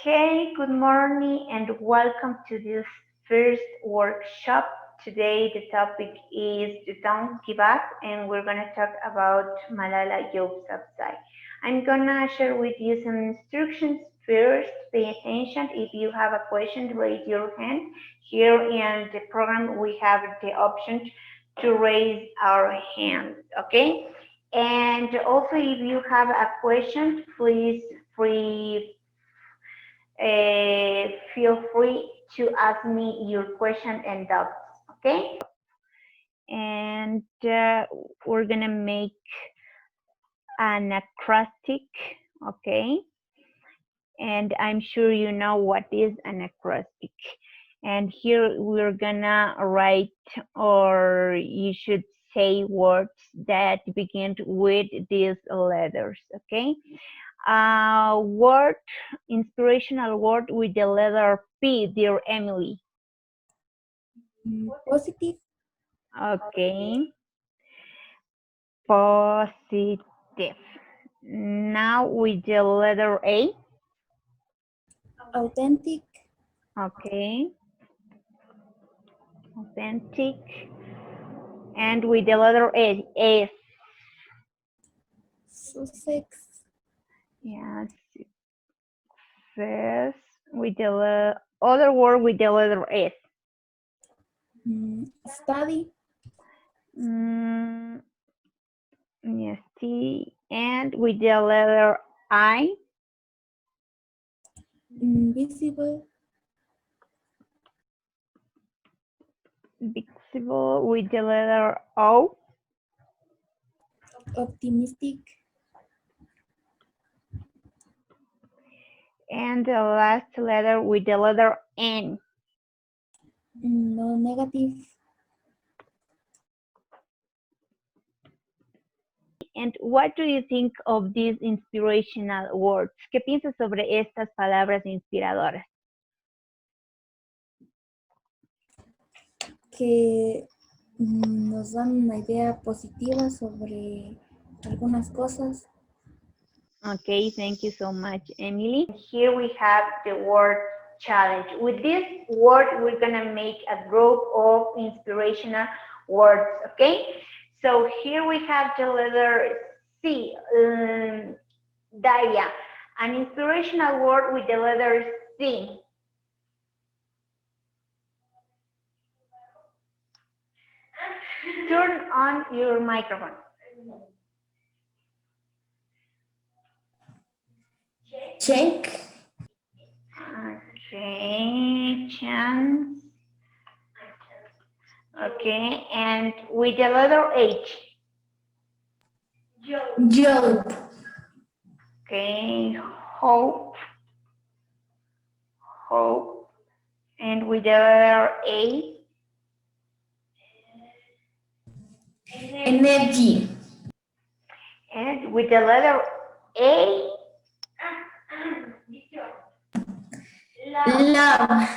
Okay, good morning and welcome to this first workshop. Today the topic is Don't Give Up and we're going to talk about Malala Yousafzai. I'm going to share with you some instructions first. Pay attention. If you have a question, raise your hand. Here in the program we have the option to raise our hands, okay? And also if you have a question, please feel free to ask me your question and doubts, okay? And we're gonna make an acrostic, okay? And I'm sure you know what is an acrostic. And here we're gonna write, or you should say words that begin with these letters, okay? Word, inspirational word with the letter P, dear Emily. Positive. Okay. Positive. Now with the letter A. Authentic. Okay. Authentic. And with the letter S. Suffix. Yes. S. With the other word with the letter S. Study. Yes. T. And with the letter I. Visible. Visible with the letter O. Optimistic. And the last letter with the letter N. No negative. And what do you think of these inspirational words? ¿Qué piensas sobre estas palabras inspiradoras? Que nos dan una idea positiva sobre algunas cosas. Okay, thank you so much, Emily. Here we have the word challenge. With this word, we're gonna make a group of inspirational words, okay? So here we have the letter C, Daria, an inspirational word with the letter C. Turn on your microphone. Check. Okay, chance. Okay, and with the letter H. Job. Okay, hope. Hope. And with the letter A. Energy. And with the letter A. Love.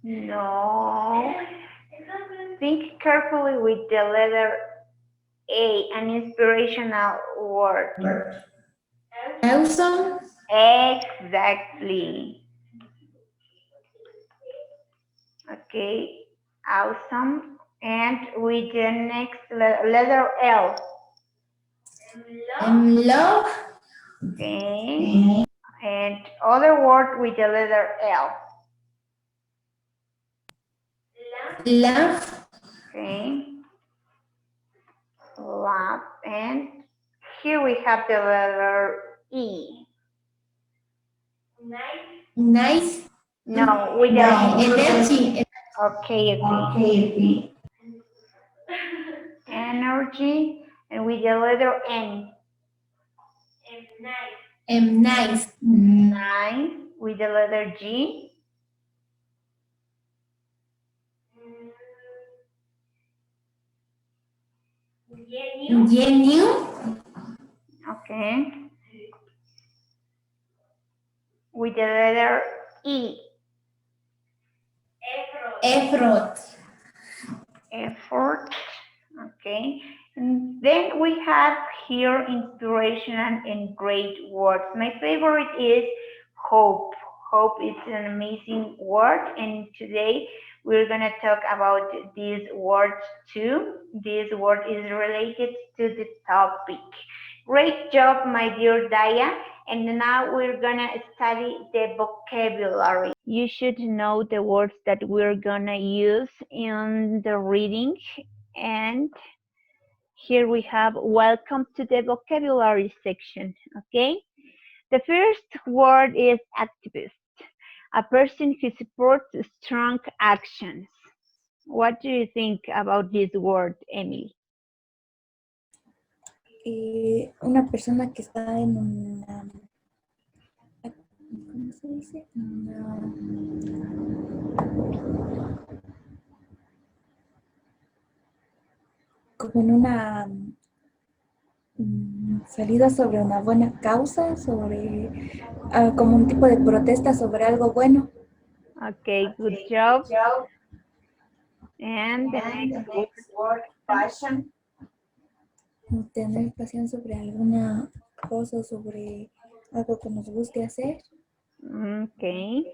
No. Think carefully with the letter A, an inspirational word. Awesome. Exactly. Okay, awesome. And with the next letter L. Love. Okay. And other word with the letter L. Love. Okay. Love. And here we have the letter E. Nice. No, with the energy. Okay. Energy. And with the letter N. Nice. Nice. With the letter G. Genuine. Okay. With the letter E. Effort. Effort. Okay. And then we have here inspirational and great words. My favorite is hope. Hope is an amazing word, and today we're gonna talk about this word too. This word is related to the topic. Great job, my dear Daya. And now we're gonna study the vocabulary. You should know the words that we're gonna use in the reading. And here we have welcome to the vocabulary section. Okay. The first word is activist, a person who supports strong actions. What do you think about this word, Emily? Una persona que está en una, ¿cómo se dice? Como en una salida sobre una buena causa, sobre como un tipo de protesta sobre algo bueno. Okay, good job. And the next word, Passion. Tener pasión sobre alguna cosa, sobre algo que nos guste hacer. okay.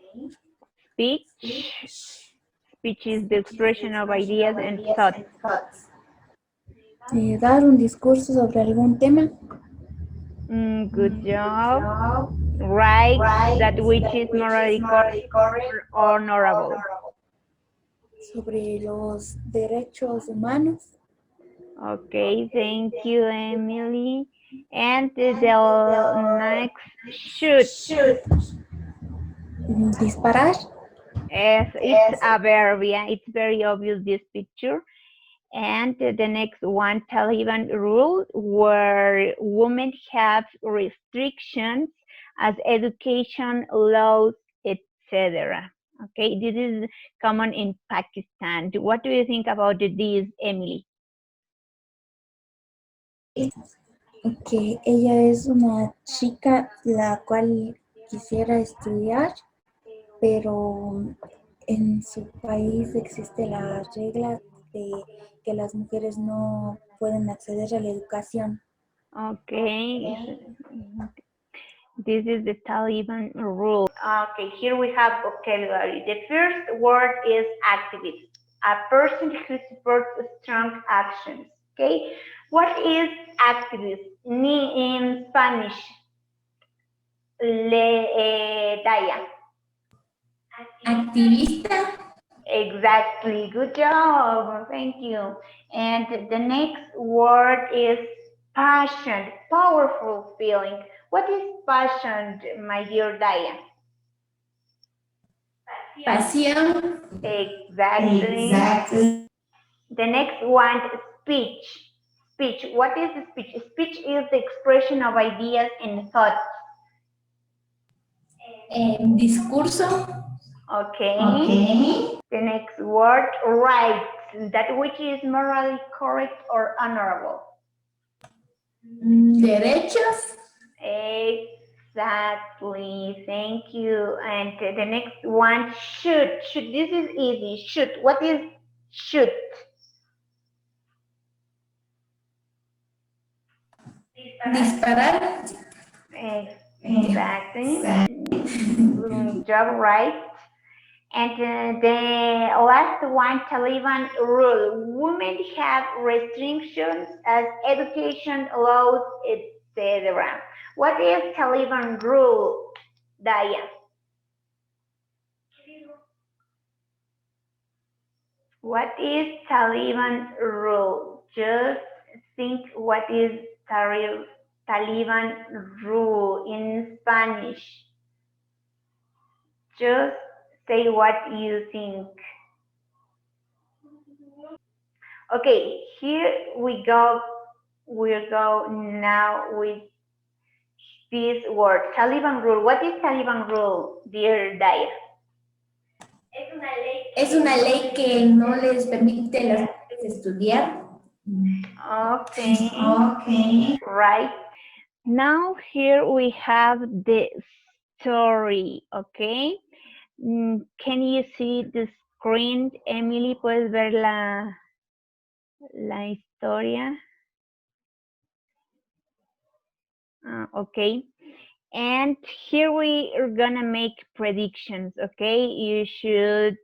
Speech. Speech is the expression of ideas and thoughts. Dar un discurso sobre algún tema. Good job. Right, that which is morally correct or honorable. Sobre los derechos humanos. Okay, thank you, Emily. And the next, shoot. Disparar. Yes, it's a verb, yeah, it's very obvious, this picture. And the next one, Taliban rule, where women have restrictions as education, laws, etc. Okay, this is common in Pakistan. What do you think about this, Emily? Que ella es una chica la cual quisiera estudiar, pero en su país existe la regla de que las mujeres no pueden acceder a la educación. Okay, this is the Taliban rule. Okay, here we have vocabulary. The first word is activist, a person who supports strong actions. Okay, what is activist in Spanish? Daya. Activista. Exactly, good job, thank you. And the next word is passion, powerful feeling. What is passion, my dear Daya? Pasión. Exactly. The next one, speech. Speech. What is speech? Speech is the expression of ideas and thoughts. Discurso. Okay. The next word, right. That which is morally correct or honorable. Derechos. Exactly. Thank you. And the next one, shoot. Shoot. This is easy. Shoot. What is shoot? Disparar. Exactly. Good job, right? And the last one, Taliban rule. Women have restrictions as education, laws, etc. What is Taliban rule, Daya? What is Taliban rule? Just think what is Taliban rule in Spanish. Just say what you think. Okay, here we go. We'll go now with this word, Taliban rule. What is Taliban rule, dear Daya? Es una ley que no les permite a las mujeres estudiar. Okay. Right. Now here we have the story, okay? Can you see the screen, Emily? ¿Puedes ver la historia? Okay. And here we are gonna make predictions, okay? You should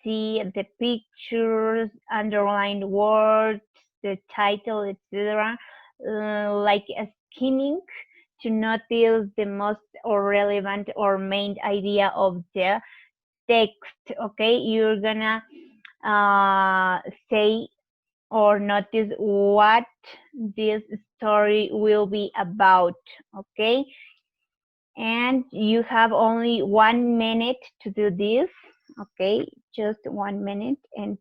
see the pictures, underlined words, the title, etc. Like a skimming to notice the most or relevant or main idea of the text, okay? You're gonna say or notice what this story will be about, okay? And you have only 1 minute to do this, okay? Just 1 minute, and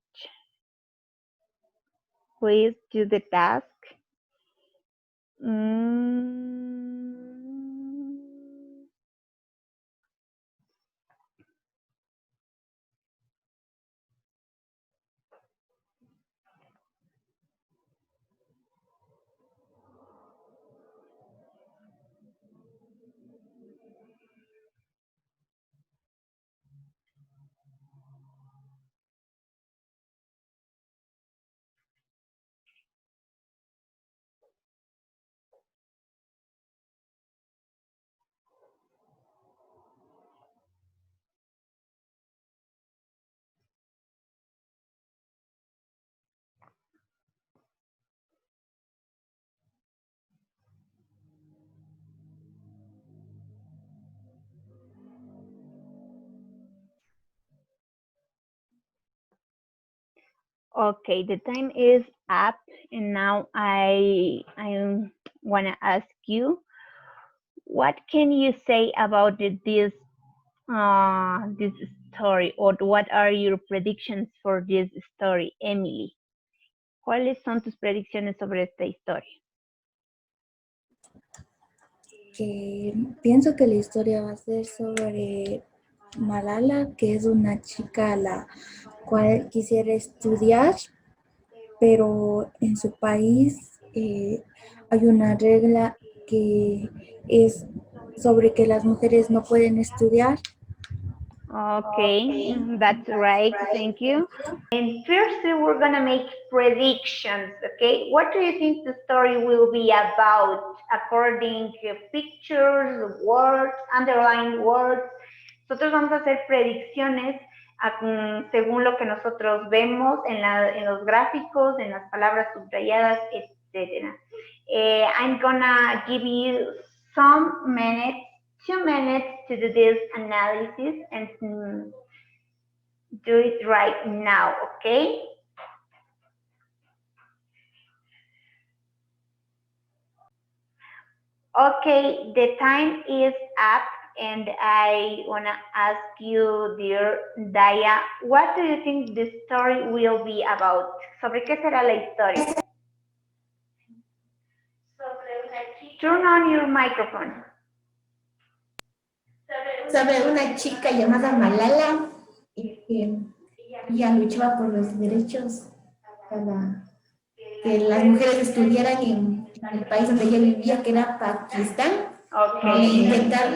please do the task. Mm. Okay, the time is up, and now I want to ask you, what can you say about this story, or what are your predictions for this story, Emily? ¿Cuáles son tus predicciones sobre esta historia? Que pienso que la historia va a ser sobre Malala, que es una chica a la cual quisiera estudiar, pero en su país hay una regla que es sobre que las mujeres no pueden estudiar. Okay, that's right. Thank you. And first, we're gonna make predictions. Okay, what do you think the story will be about according to pictures, words, underlined words? Nosotros vamos a hacer predicciones según lo que nosotros vemos en los gráficos, en las palabras subrayadas, etc. I'm gonna give you some minutes, 2 minutes to do this analysis and do it right now, okay? Okay, the time is up, and I want to ask you, dear Daya, what do you think the story will be about? ¿Sobre qué será la historia? Turn on your microphone. Sobre una chica llamada Malala y que ella luchaba por los derechos para que las mujeres estudiaran en el país donde ella vivía, que era Pakistán. Okay.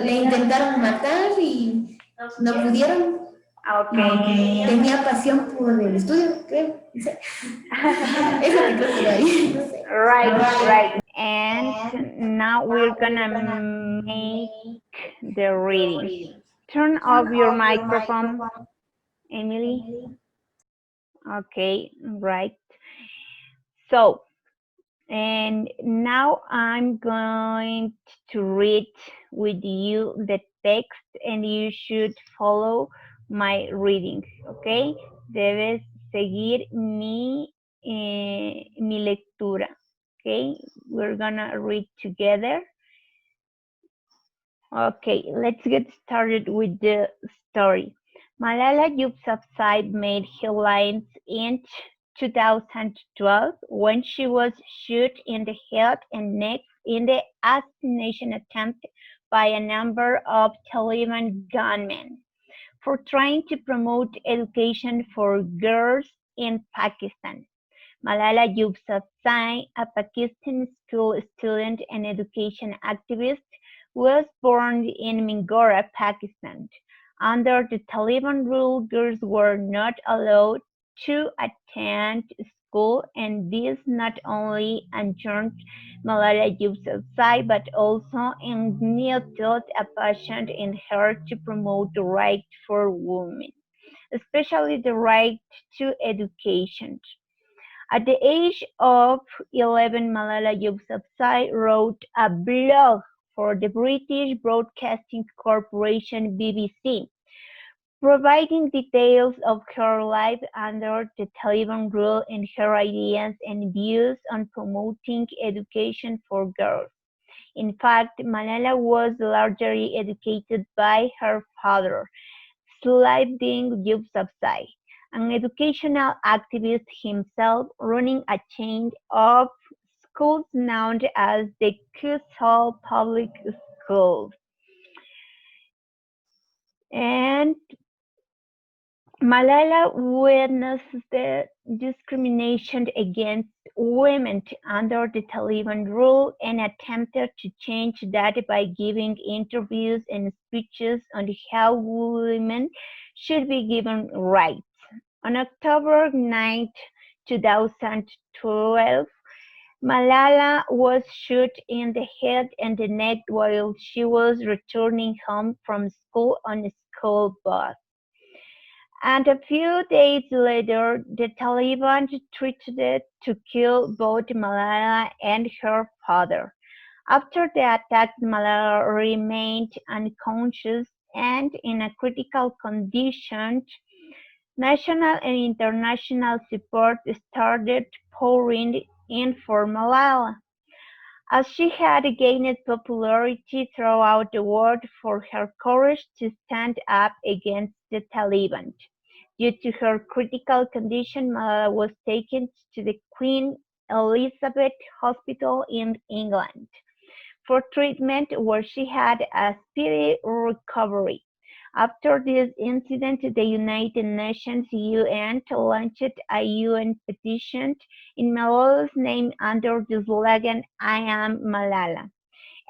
Le intentaron matar y no pudieron. Okay. Tenía pasión por el estudio, creo. Es lo que creo que hay. No sé. Right. And now we're gonna make the reading. Turn off your microphone, Emily. Okay, right. So, and now I'm going to read with you the text, and you should follow my reading, okay? Debes seguir mi lectura, okay? We're gonna read together. Okay, let's get started with the story. Malala Yousafzai made headlines in 2012 when she was shot in the head and neck in the assassination attempt by a number of Taliban gunmen for trying to promote education for girls in Pakistan. Malala Yousafzai, a Pakistani school student and education activist, was born in Mingora, Pakistan. Under the Taliban rule, girls were not allowed to attend school, and this not only ensured Malala Yousafzai but also ignited a passion in her to promote the right for women, especially the right to education. At the age of 11, Malala Yousafzai wrote a blog for the British Broadcasting Corporation (BBC), providing details of her life under the Taliban rule and her ideas and views on promoting education for girls. In fact, Malala was largely educated by her father, Salahuddin Yousafzai, an educational activist himself, running a chain of schools known as the Kusal Public Schools. And Malala witnessed the discrimination against women under the Taliban rule and attempted to change that by giving interviews and speeches on how women should be given rights. On October 9, 2012, Malala was shot in the head and the neck while she was returning home from school on a school bus. And a few days later, the Taliban threatened to kill both Malala and her father. After the attack, Malala remained unconscious and in a critical condition. National and international support started pouring in for Malala, as she had gained popularity throughout the world for her courage to stand up against the Taliban. Due to her critical condition, Malala was taken to the Queen Elizabeth Hospital in England for treatment, where she had a speedy recovery. After this incident, the United Nations (UN) launched a UN petition in Malala's name under the slogan "I am Malala",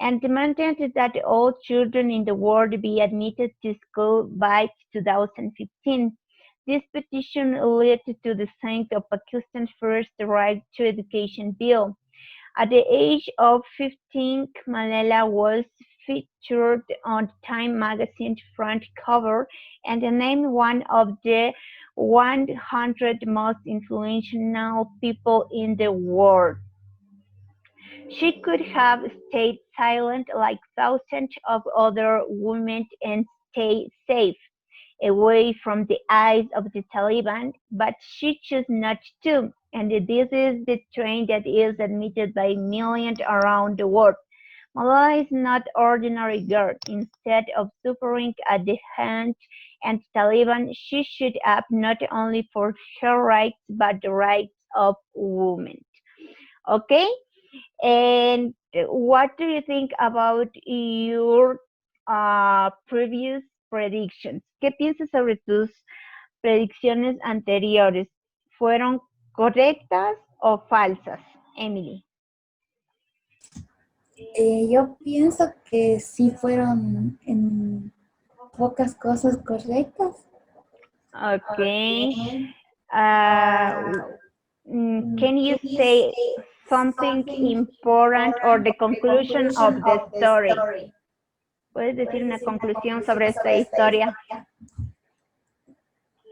and demanded that all children in the world be admitted to school by 2015. This petition led to the signing of Pakistan's first Right to Education bill. At the age of 15, Malala was featured on Time magazine's front cover and named one of the 100 most influential people in the world. She could have stayed silent like thousands of other women and stayed safe, away from the eyes of the Taliban, but she chose not to, and this is the trend that is admitted by millions around the world. Malala is not ordinary girl. Instead of suffering at the hands of the Taliban, she stood up not only for her rights but the rights of women. Okay? And what do you think about your previous predictions? ¿Qué piensas sobre tus predicciones anteriores? ¿Fueron correctas o falsas, Emily? Yo pienso que sí fueron en pocas cosas correctas. Okay. Can you say something important or the conclusion of the story? ¿Puedes decir una conclusión sobre esta historia?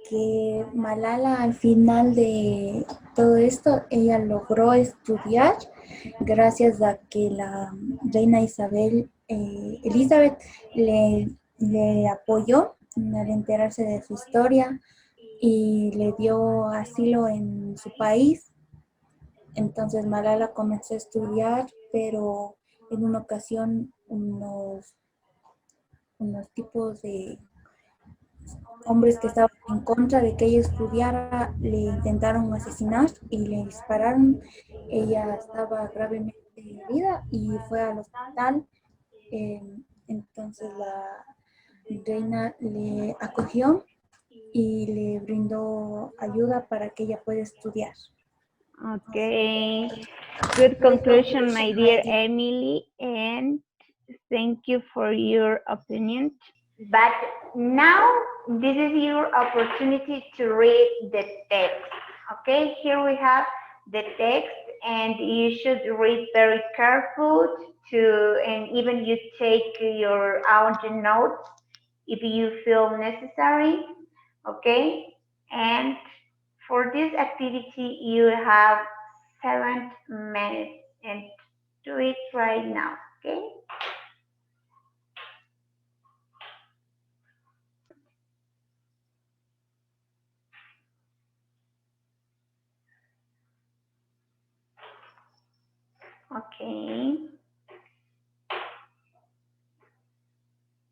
Que Malala al final de todo esto, ella logró estudiar gracias a que la reina Elizabeth le apoyó al enterarse de su historia y le dio asilo en su país. Entonces Malala comenzó a estudiar, pero en una ocasión unos tipos de hombres que estaban en contra de que ella estudiara le intentaron asesinar y le dispararon. Ella estaba gravemente herida y fue al hospital. Entonces la reina le acogió y le brindó ayuda para que ella pueda estudiar. Okay, good conclusion, my dear Emily, and thank you for your opinion. But now this is your opportunity to read the text. Okay, here we have the text, and you should read very careful to, and even you take your own notes if you feel necessary, okay? And for this activity, you have 7 minutes and do it right now, okay? Okay,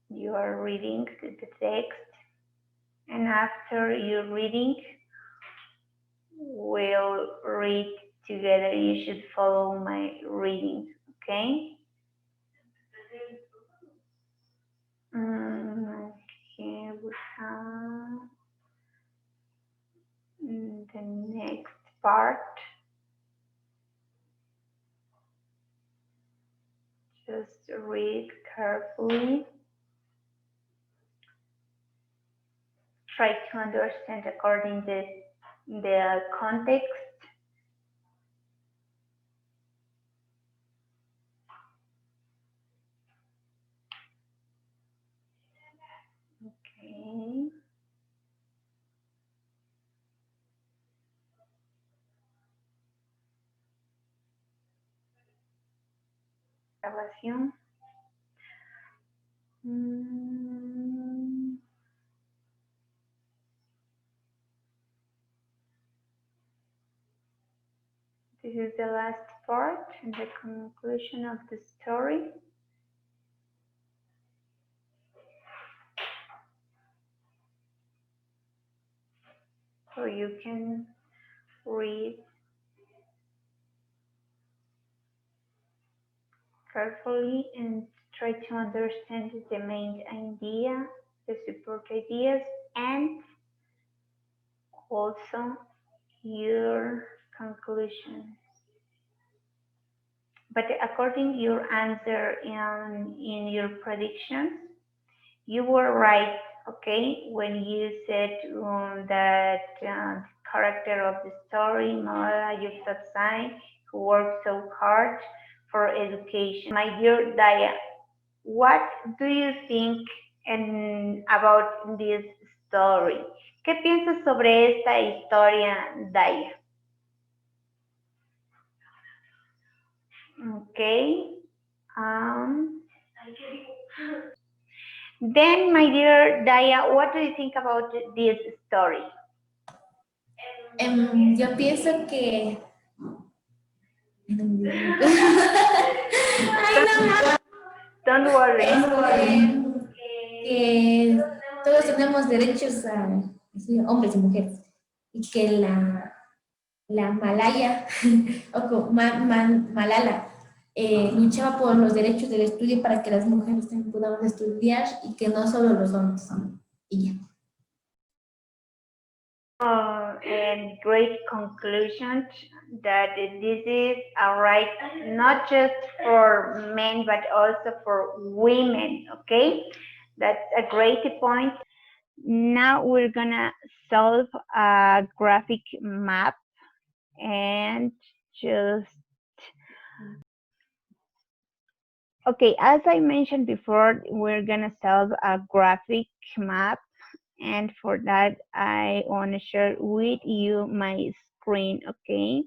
you are reading the text, and after you reading, we'll read together. You should follow my reading, okay? Here we have the next part. Just read carefully. Try to understand according to the context. Okay. Grabación. This is the last part and the conclusion of the story. So you can read carefully and try to understand the main idea, the support ideas, and also your conclusion. But according your answer in your predictions, you were right, okay, when you said that character of the story, Malala Yousafzai, who worked so hard for education. My dear Daya, what do you think about this story? ¿Qué piensas sobre esta historia, Daya? Okay. Then, my dear Daya, what do you think about this story? Yo pienso que... Ay, no, Don't worry. que todos tenemos derechos a sí, hombres y mujeres y que la Malaya o Malala luchaba por los derechos del estudio para que las mujeres también podamos estudiar y que no solo los hombres. Y ya. And great conclusion that this is a right not just for men but also for women, okay? That's a great point. Now we're gonna solve a graphic map and just okay, as I mentioned before, we're gonna solve a graphic map, and for that I want to share with you my screen, okay?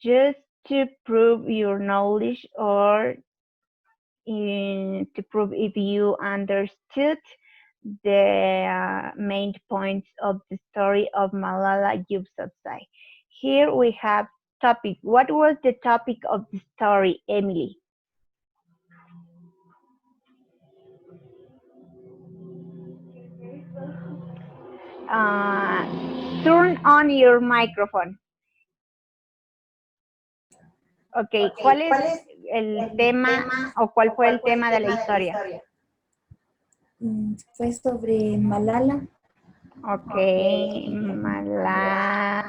Just to prove your knowledge or to prove if you understood the main points of the story of Malala Yousafzai. Here we have topic. What was the topic of the story, Emily? Turn on your microphone. Ok, ¿cuál es el tema o cuál fue el tema de la historia? Fue sobre Malala. Ok, Malala.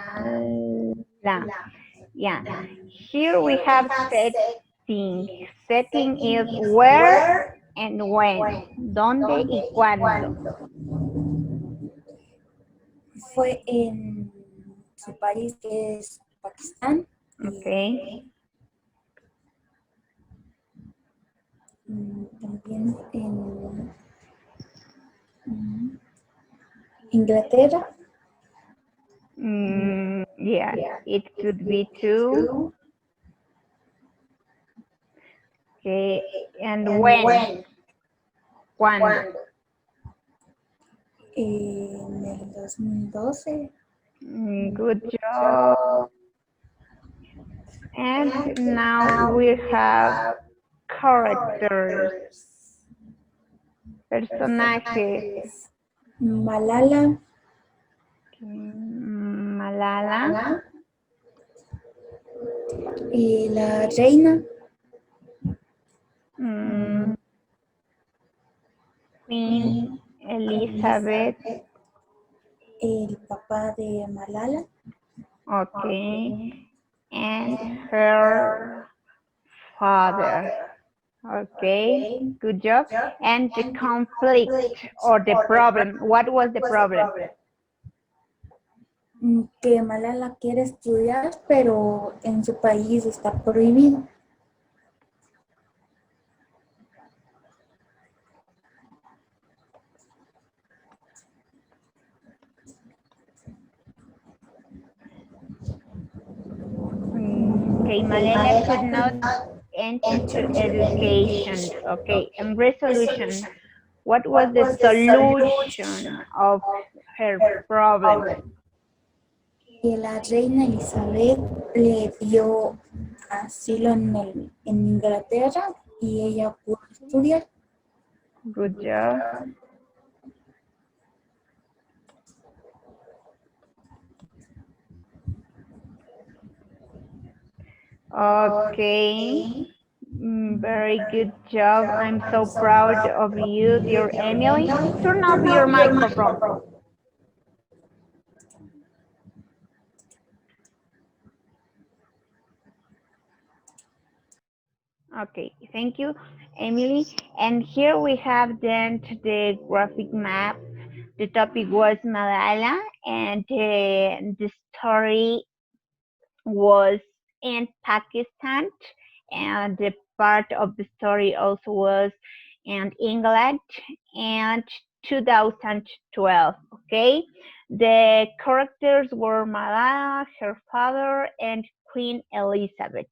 Yeah. Here we have setting. Setting is where and when. ¿Dónde y cuándo? Fue en su país, que es Pakistán. Okay. También en Inglaterra. Yes, it could be too. Okay, and when? ¿Cuándo? En el 2012. Good job. And now we have characters, personajes. Malala. Malala, La reina. Queen Elizabeth. El papá de Malala. Okay, and her father. Okay, good job. And the conflict or the problem. What was the problem? Que Malala quiere estudiar, pero en su país está prohibido. Okay, Malala could not enter to education. Okay, and resolution. What was the solution of her problem? Que la reina Elizabeth le dio asilo en Inglaterra y ella pudo estudiar. Good job. Okay. Very good job. I'm so proud of you, dear Emily. Turn off your microphone. Okay, thank you, Emily. And here we have then the graphic map. The topic was Malala, and the story was in Pakistan, and the part of the story also was in England, and 2012. Okay, the characters were Malala, her father, and Queen Elizabeth.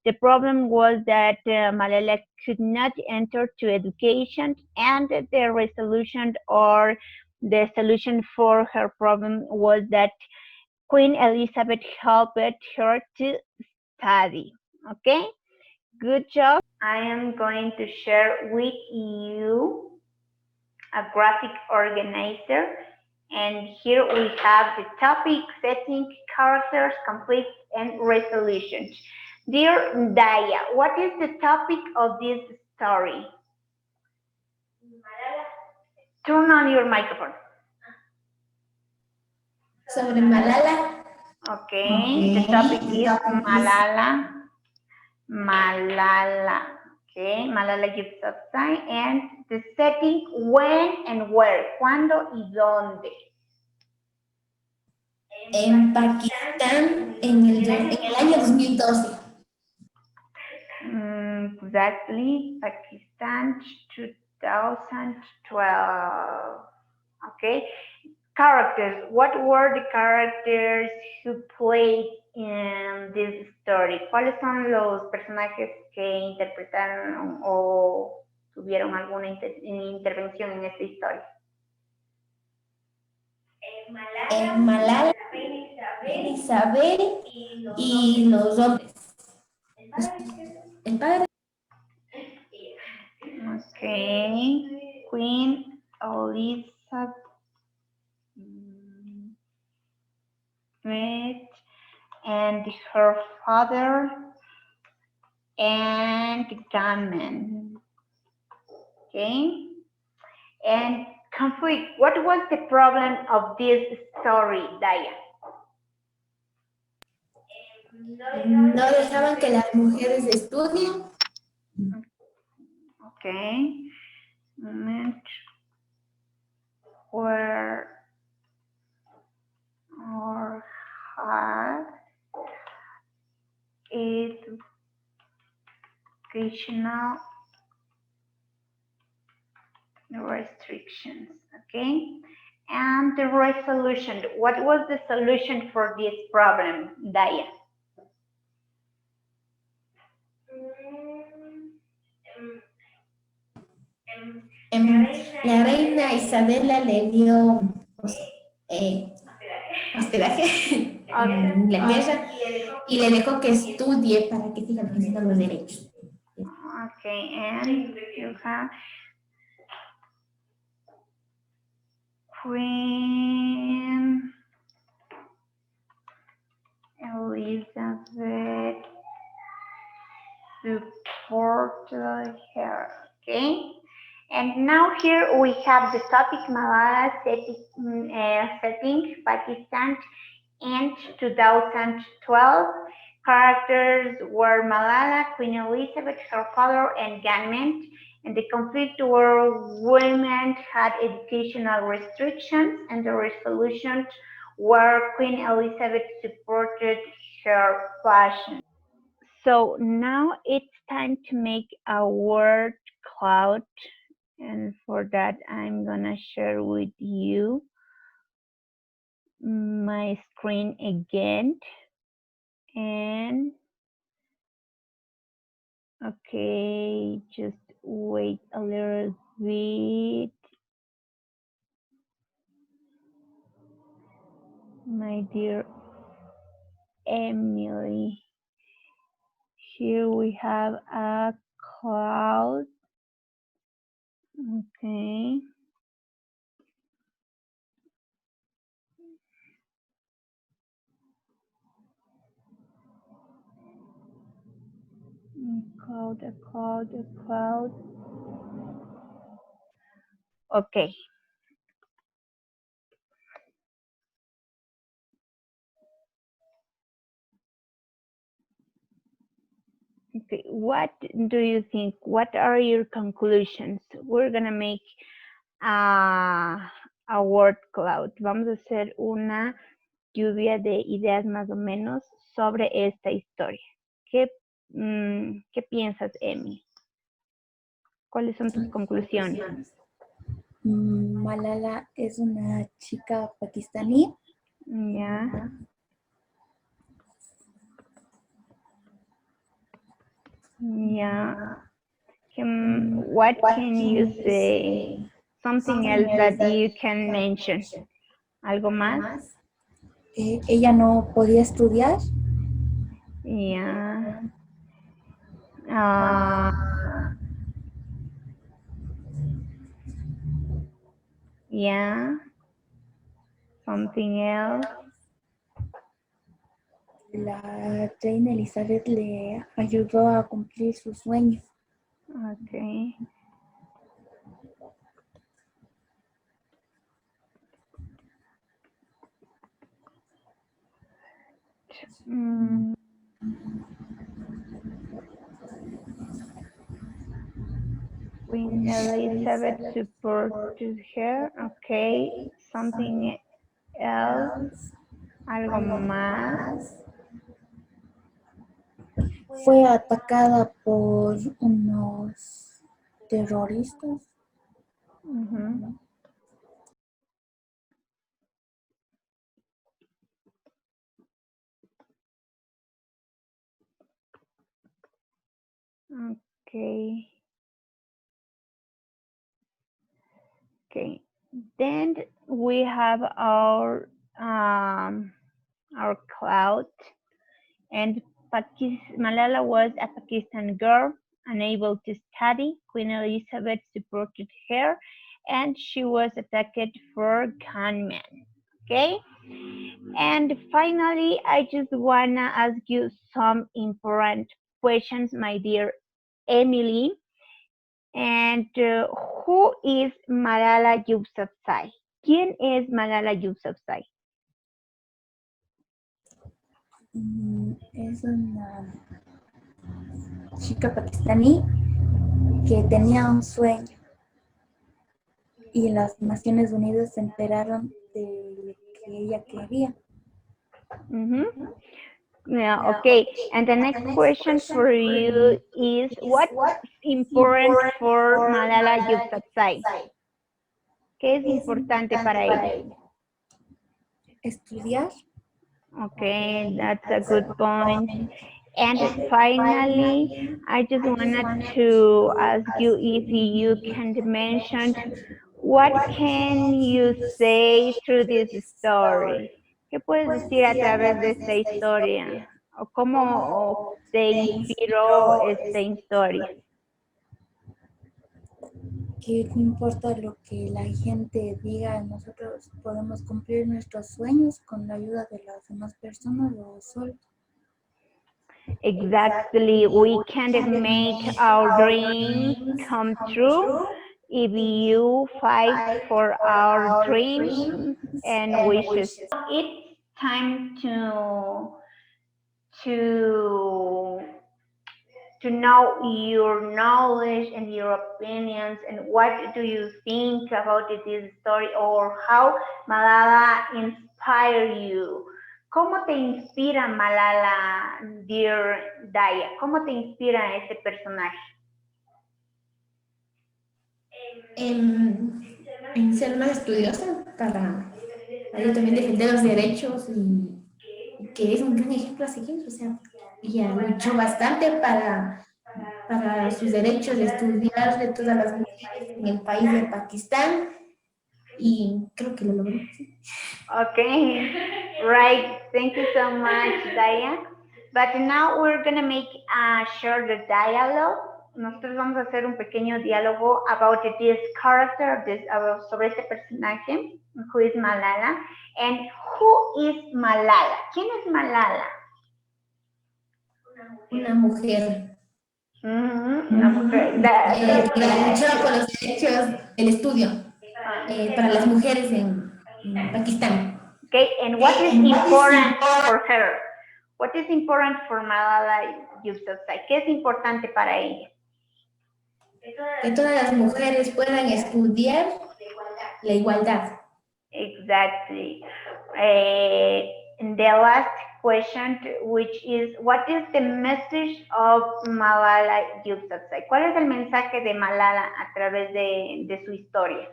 The problem was that Malala could not enter to education, and the resolution or the solution for her problem was that Queen Elizabeth helped her to study. Okay, good job. I am going to share with you a graphic organizer, and here we have the topic, setting, characters, conflict, and resolutions. Dear Daya, what is the topic of this story? Turn on your microphone. Sobre Malala. Okay, the topic is Malala. Malala. Okay, Malala gives us sign, and the setting, when and where, cuándo y dónde. En Pakistán en el año 2012. Exactly, Pakistan 2012. Okay, characters. What were the characters who played in this story? ¿Cuáles son los personajes que interpretaron o tuvieron alguna intervención en esta historia? En Malala, Elizabeth y los hombres. El padre. Okay, Queen Elizabeth and her father and gunmen. Okay, and conflict. What was the problem of this story, Daya? No dejaban que las mujeres estudien. Okay, moment where or had educational restrictions. Okay. And the resolution. What was the solution for this problem, Daya? Em, la reina Isabela le dio eh, hospedaje en Inglaterra y le dejó que estudie para que siga aprendiendo los derechos. Okay, and you have Queen Elizabeth supported her. Okay, and now here we have the topic Malala setting Pakistan in 2012. Characters were Malala, Queen Elizabeth, her father, and gunmen. And the conflict where women had educational restrictions, and the resolution where Queen Elizabeth supported her passion. So now it's time to make a word cloud, and for that I'm gonna share with you my screen again. And okay, just wait a little bit. My dear Emily, here we have a cloud. Okay. A cloud. Okay. Okay, what do you think? What are your conclusions? We're gonna make a word cloud. Vamos a hacer una lluvia de ideas más o menos sobre esta historia. ¿Qué piensas, Emi? ¿Cuáles son tus conclusiones? Malala es una chica pakistaní. Ya. Yeah. What can you say? Something else that you can mention. ¿Algo más? Ella no podía estudiar. Yeah. Yeah. Something else. La reina Elizabeth le ayudó a cumplir su sueño. Okay. Queen Elizabeth supported her. Okay. Something else. Algo más. Fue atacada por unos terroristas. Okay. Okay. Then we have our cloud, and Malala was a Pakistan girl unable to study. Queen Elizabeth supported her, and she was attacked for gunmen. Okay. And finally, I just wanna ask you some important questions, my dear Emily. And who is Malala Yousafzai? ¿Quién es Malala Yousafzai? Es una chica pakistaní que tenía un sueño y las Naciones Unidas se enteraron de lo que ella quería. Yeah, okay. And the next question for you is what's important for Malala Yousafzai? ¿Qué es importante para ella? Estudiar. Okay, that's a good point. And finally, I just wanted to ask you if you can mention what can you say through this story? ¿Qué puedes decir a través de esta historia? ¿O cómo te inspiró esta historia? Que no importa lo que la gente diga, nosotros podemos cumplir nuestros sueños con la ayuda de las demás personas o solos. Exactly, we can make our dreams come true if you fight for our dreams and wishes. It's time to to know your knowledge and your opinions and what do you think about this story or how Malala inspired you. ¿Cómo te inspira Malala, dear Daya? ¿Cómo te inspira este personaje? En ser más estudiosa para yo también defender los derechos y que es un gran ejemplo a seguir. O sea, ella luchó bastante para sus derechos de estudiar de todas las mujeres en el país de Pakistán y creo que lo logró. Sí. Okay, right. Thank you so much, Daya. But now we're gonna make a short dialogue. Nosotros vamos a hacer un pequeño diálogo about this character, sobre este personaje, who is Malala, and who is Malala. ¿Quién es Malala? Una mujer Una mujer. que luchaba por los derechos del estudio para las mujeres en Pakistán. Okay, and what is important for her? What is important for Malala Yousafzai? ¿Qué es importante para ella? Que todas las mujeres puedan estudiar la igualdad. Exactly. And the last question, which is, what is the message of Malala Yousafzai? ¿Cuál es el mensaje de Malala a través de su historia?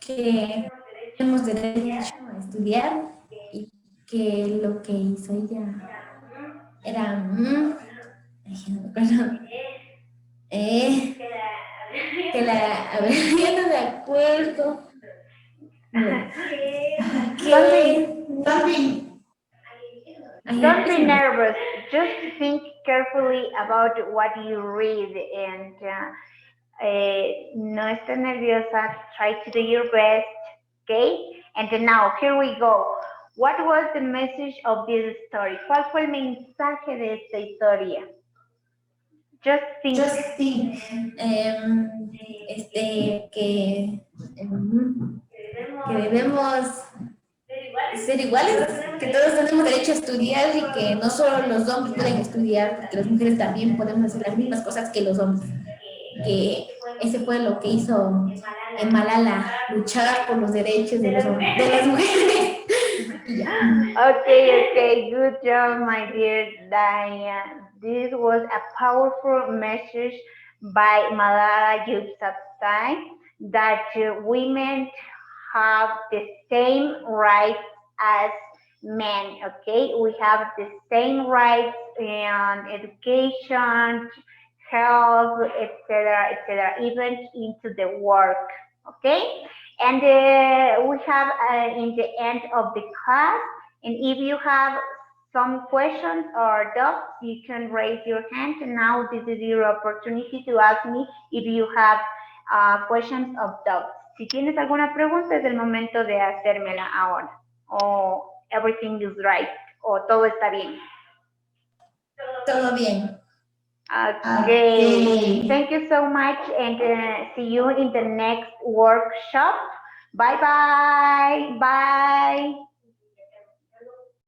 Que tenemos derecho a estudiar y que lo que hizo ella era que la a ver, ya no me acuerdo Don't be nervous. Just think carefully about what you read and no estés nerviosa. Try to do your best, okay? And now, here we go. What was the message of this story? ¿Cuál fue el mensaje de esta historia? Just think. Que debemos ser iguales, que todos tenemos derecho a estudiar y que no solo los hombres pueden estudiar, porque las mujeres también podemos hacer las mismas cosas que los hombres. Que ese fue lo que hizo en Malala, luchar por los derechos de las mujeres. Okay, good job, my dear Diane. This was a powerful message by Malala Yousafzai that women have the same rights as men, okay? We have the same rights in education, health, etc., even into the work, okay? And we have in the end of the class, and if you have some questions or doubts, you can raise your hand. And now this is your opportunity to ask me if you have questions of doubts. Si tienes alguna pregunta, es el momento de hacérmela ahora. O everything is right, o todo está bien. Todo bien. Okay. Thank you so much, and see you in the next workshop. Bye bye. Bye.